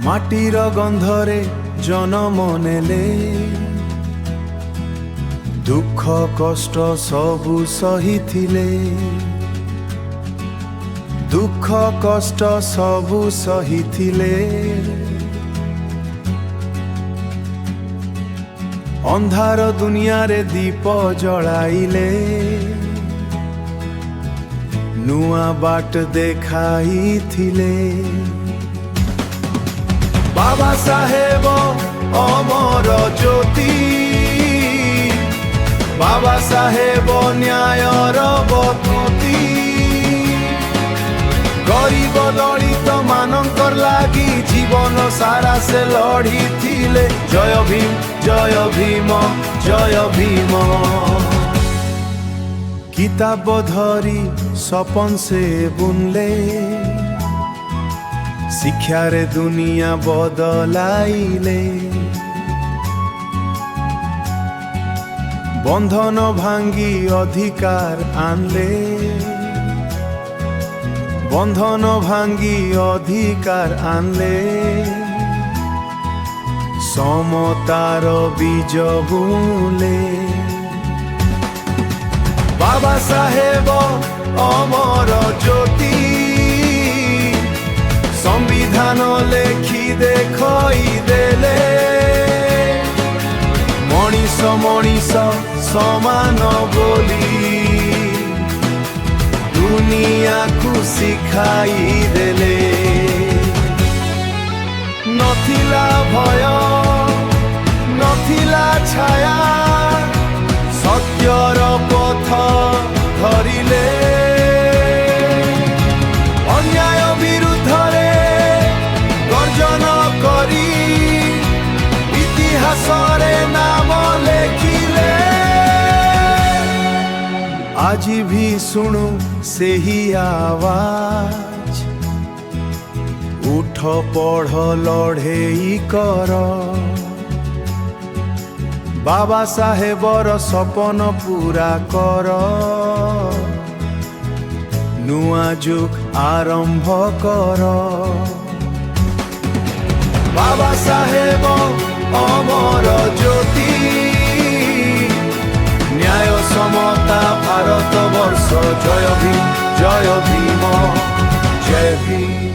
माटीर गंधरे जन्म नेले दुख कष्ट सबु सहिथिले दुख कष्ट सबु सहिथिले अंधार दुनिया रे दीप जलाइले नुआ बाट देखाई थिले बाबा साहेब अमर ज्योति बाबा साहेब न्यायर बतती गरीब दलित मानकर लागी जीवन सारा से लड़ी थिले जय भीम जय भीम जय भीम किताब धरी सपन से बुनले शिक्षा रे दुनिया बदलाइले बंधन भांगी अधिकार आनले बंधन भांगी अधिकार आनले समतार बीज बुनले बाबा साहेब अमर ज्योति संविधान लेखि देखई देले मनीष मनीष समान बोली दुनिया को सिखाई देले नथिला भय नथिला छाया सत्यर पथ धरिले अन्याय विरुद्ध रे गर्जन करी इतिहास रे नाम लेखिले आज भी सुनु से ही आवाज उठ पढ़ लड़े कर बाबा साहेबर सपन पूरा कर नुआ जुग आरंभ कर बाबा साहेब अमर ज्योति न्याय समता भारत वर्ष जय भीम जय भीम जय भीम।